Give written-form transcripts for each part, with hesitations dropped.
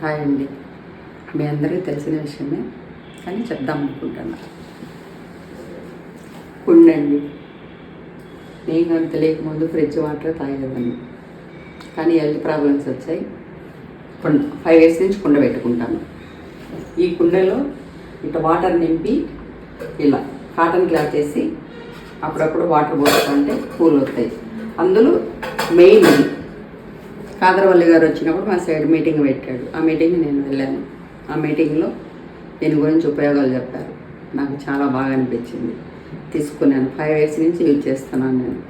Hi అండి. మీ అందరికీ తెలిసిన విషయమే కానీ చెప్దాం అనుకుంటున్నా. కుండండి. నేను కానీ తెలియకముందు ఫ్రిడ్జ్ వాటర్ తాగేదాన్ని, కానీ హెల్త్ ప్రాబ్లమ్స్ వచ్చాయి. 5 years నుంచి కుండ పెట్టుకుంటాను. ఈ కుండలో ఇట్లా వాటర్ నింపి ఇలా కాటన్ క్లాత్ వేసి అప్పుడప్పుడు వాటర్ పోసుకుంటే కూల్ అవుతాయి. అందులో మెయిన్ ఇది కాదరవల్లి గారు వచ్చినప్పుడు మా సైడ్ మీటింగ్ పెట్టాడు. ఆ మీటింగ్ నేను వెళ్ళాను. ఆ మీటింగ్లో దీని గురించి ఉపయోగాలు చెప్పారు. నాకు చాలా బాగా అనిపించింది. తీసుకున్నాను. 5 years నుంచి యూజ్ చేస్తున్నాను నేను.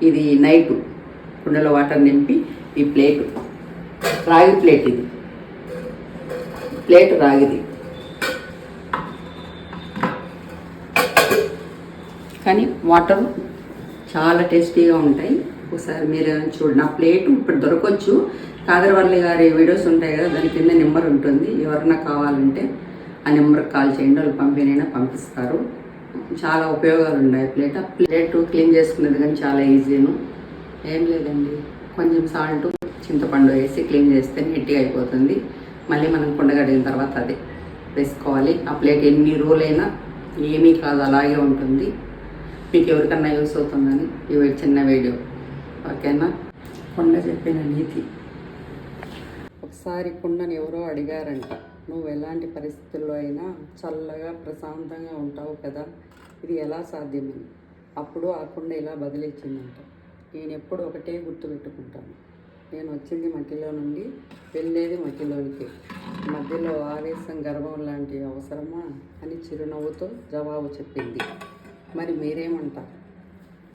ఇది నైటు కుండలో వాటర్ నింపి ఈ ప్లేటు రాగి ప్లేట్, ఇది ప్లేట్ రాగిది, కానీ వాటర్ చాలా టేస్టీగా ఉంటాయి. ఒకసారి మీరు చూడండి. నా ప్లేటు ఇప్పుడు దొరకవచ్చు. కాదరవల్లి గారి వీడియోస్ ఉంటాయి కదా, దాని కింద నెంబర్ ఉంటుంది. ఎవరైనా కావాలంటే ఆ నెంబర్కి కాల్ చేయండి, వాళ్ళు పంపిస్తారు. చాలా ఉపయోగాలు ఉన్నాయి. ప్లేటు క్లీన్ చేసుకునేది కానీ చాలా ఈజీను. ఏం లేదండి, కొంచెం సాల్ట్ చింతపండు వేసి క్లీన్ చేస్తే నీట్గా అయిపోతుంది. మళ్ళీ మనం కుండ కడిగిన తర్వాత అదే వేసుకోవాలి. ఆ ప్లేట్ ఎన్ని రోజులైనా ఏమీ కాదు, అలాగే ఉంటుంది. మీకు ఎవరికన్నా యూస్ అవుతుందని ఈ చిన్న వీడియో. ఓకేనా? కుండ చెప్పిన నీతి. ఒకసారి కుండని ఎవరో అడిగారంట, నువ్వు ఎలాంటి పరిస్థితుల్లో అయినా చల్లగా ప్రశాంతంగా ఉంటావు కదా, ఇది ఎలా సాధ్యమని. అప్పుడు ఆ కుండ ఇలా బదిలిచ్చిందంట. నేను ఎప్పుడు ఒకటే గుర్తుపెట్టుకుంటాను, నేను వచ్చింది మట్టిలో నుండి, వెళ్ళేది మట్టిలోనికి. మధ్యలో ఆవేశం గర్వం లాంటి అవసరమా అని చిరునవ్వుతో జవాబు చెప్పింది. మరి మీరేమంటారు?